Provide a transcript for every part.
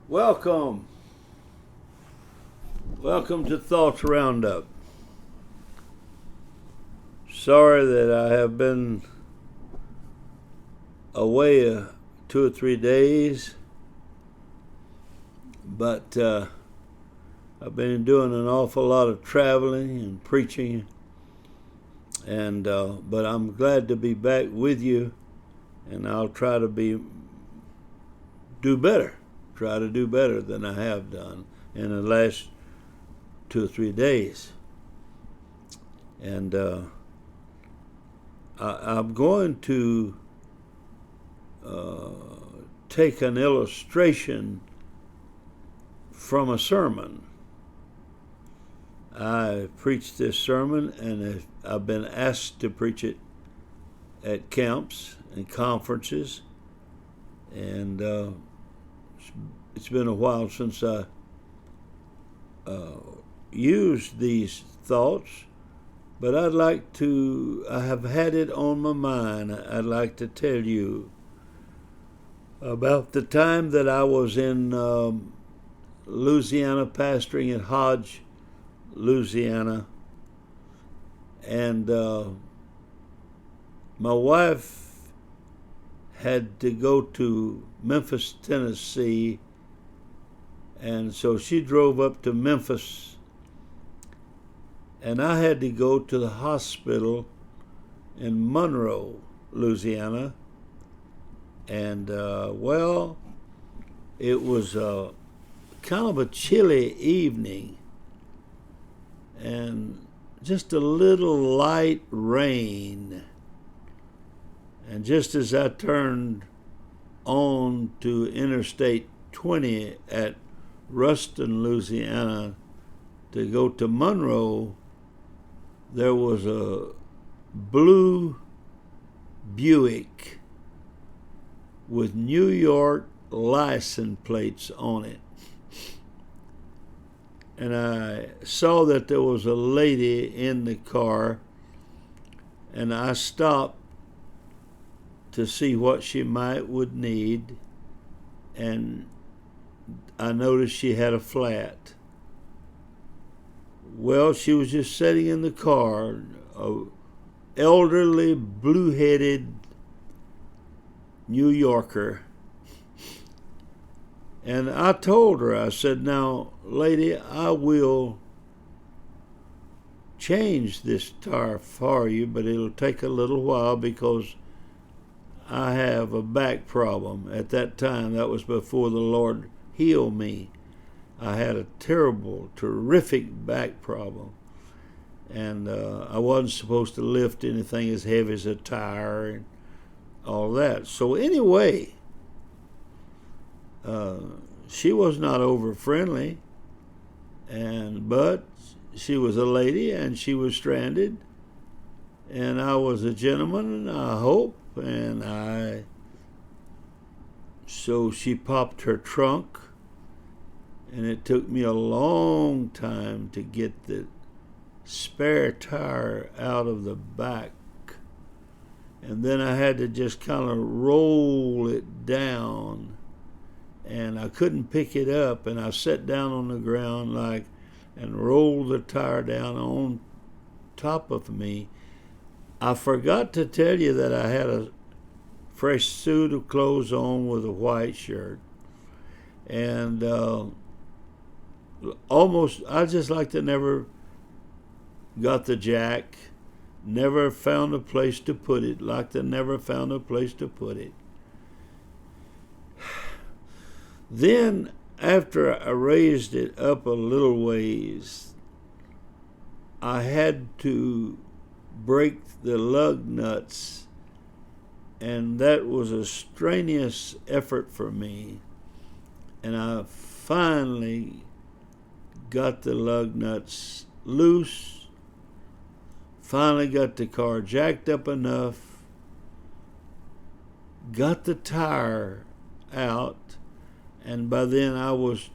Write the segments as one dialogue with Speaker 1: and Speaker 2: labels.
Speaker 1: Welcome. Welcome to Thoughts Roundup. Sorry that I have been away 2 or 3 days, but I've been doing an awful lot of traveling and preaching, and but I'm glad to be back with you, and I'll try to do better. Try to do better than I have done in the last 2 or 3 days. And I'm going to take an illustration from a sermon. I preached this sermon, and I've been asked to preach it at camps and conferences, and it's been a while since I used these thoughts, but I have had it on my mind. I'd like to tell you about the time that I was in Louisiana, pastoring at Hodge, Louisiana, and my wife had to go to Memphis, Tennessee, and so she drove up to Memphis, and I had to go to the hospital in Monroe, Louisiana. And it was kind of a chilly evening, and just a little light rain. And just as I turned on to Interstate 20 at Ruston, Louisiana, to go to Monroe, there was a blue Buick with New York license plates on it. And I saw that there was a lady in the car, and I stopped to see what she would need, and I noticed she had a flat. Well, she was just sitting in the car, a elderly, blue-headed New Yorker. And I told her, I said, "Now, lady, I will change this tire for you, but it'll take a little while because I have a back problem." At that time, that was before the Lord healed me. I had a terrific back problem. And I wasn't supposed to lift anything as heavy as a tire and all that. So anyway, she was not over friendly, but she was a lady and she was stranded, and I was a gentleman, I hope, so she popped her trunk, and it took me a long time to get the spare tire out of the back. And then I had to just kind of roll it down, and I couldn't pick it up, and I sat down on the ground and rolled the tire down on top of me. I forgot to tell you that I had a fresh suit of clothes on with a white shirt, and I just like to never got the jack, never found a place to put it, Then, after I raised it up a little ways, I had to break the lug nuts, and that was a strenuous effort for me. And I finally got the lug nuts loose, finally got the car jacked up enough, got the tire out, and by then I was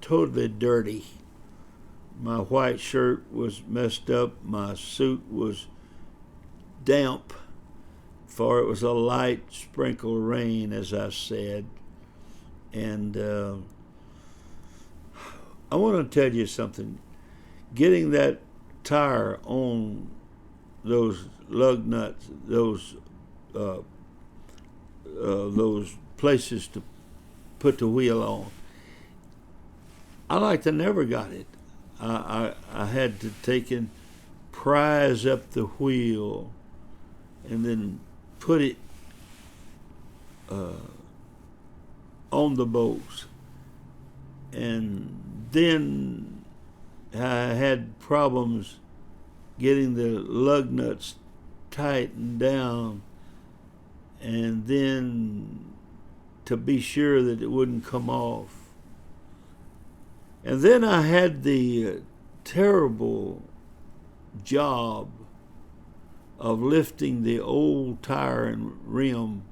Speaker 1: totally dirty. My white shirt was messed up, my suit was damp, for it was a light sprinkle rain, as I said. And I want to tell you something. Getting that tire on those lug nuts, those places to put the wheel on, I like to never got it. I had to take and prise up the wheel and then put it on the bolts. And then I had problems getting the lug nuts tightened down, and then to be sure that it wouldn't come off. And then I had the terrible job of lifting the old tire and rim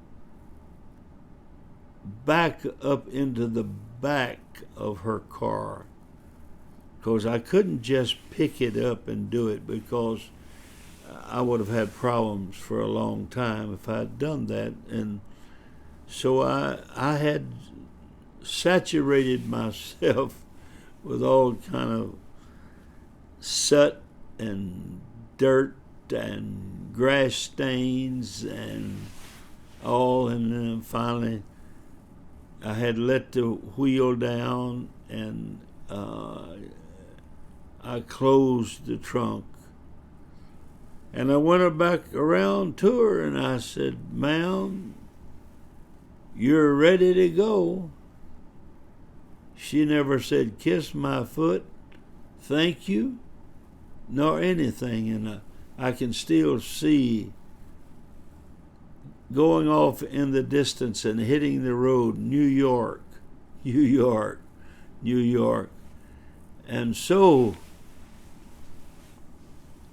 Speaker 1: back up into the back of her car, because I couldn't just pick it up and do it, because I would have had problems for a long time if I had done that. And so I had saturated myself with all kind of soot and dirt and grass stains and all, and then finally I had let the wheel down, and I closed the trunk. And I went back around to her and I said, "Ma'am, you're ready to go." She never said, "Kiss my foot, thank you," nor anything. And I can still see going off in the distance and hitting the road, New York, New York, New York. And so,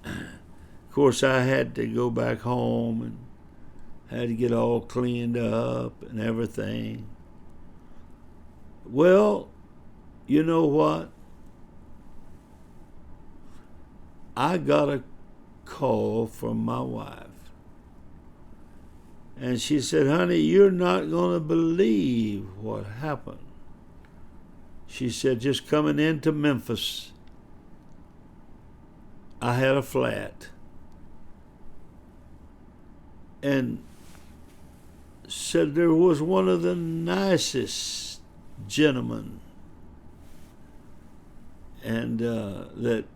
Speaker 1: of course, I had to go back home and had to get all cleaned up and everything. Well, you know what? I got a call from my wife. And she said, "Honey, you're not going to believe what happened." She said, "Just coming into Memphis, I had a flat." And said there was one of the nicest gentlemen and that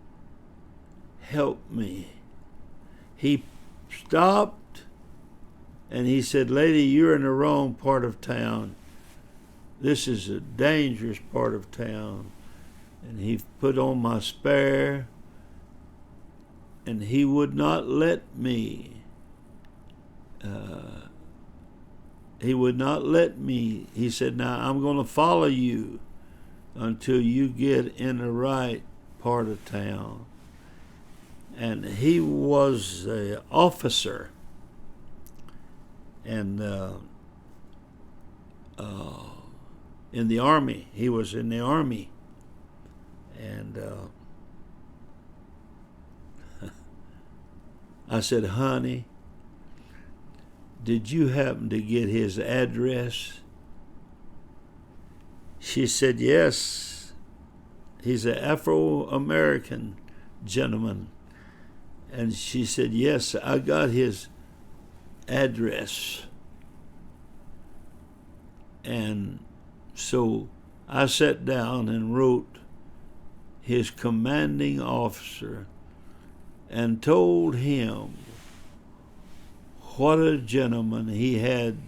Speaker 1: helped me. He stopped and he said, "Lady, you're in the wrong part of town. This is a dangerous part of town." And he put on my spare, and he would not let me. He said, "Now I'm going to follow you until you get in the right part of town." And he was an officer, and in the Army. He was in the Army. And I said, "Honey, did you happen to get his address?" She said, "Yes. He's an Afro-American gentleman." And she said, "Yes, I got his address." And so I sat down and wrote his commanding officer and told him what a gentleman he had.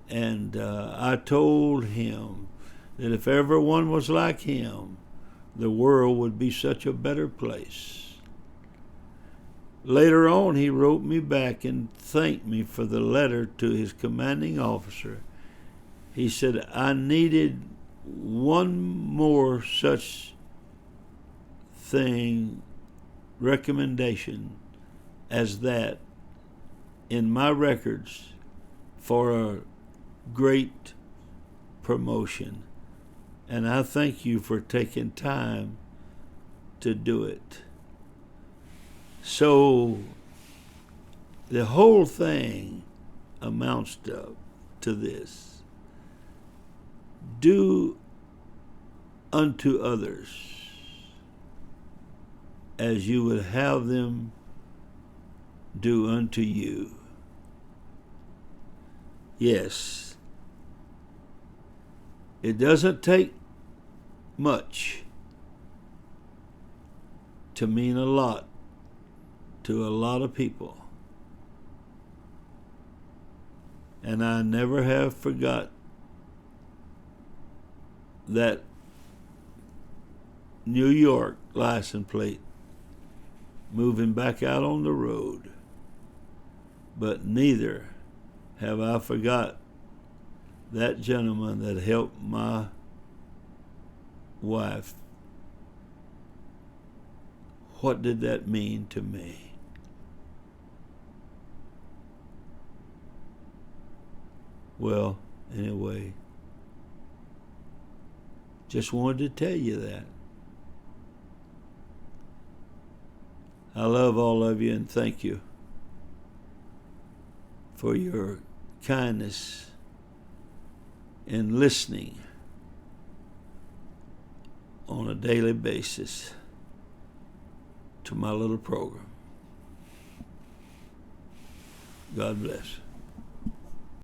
Speaker 1: And I told him that if everyone was like him, the world would be such a better place. Later on, he wrote me back and thanked me for the letter to his commanding officer. He said, "I needed one more such thing, recommendation as that in my records for a great promotion. And I thank you for taking time to do it." So the whole thing amounts to this. Do unto others as you would have them do unto you. Yes, it doesn't take much to mean a lot to a lot of people. And I never have forgot that New York license plate moving back out on the road. But neither have I forgot that gentleman that helped my wife. What did that mean to me? Well, anyway, just wanted to tell you that. I love all of you and thank you for your kindness in listening on a daily basis to my little program. God bless.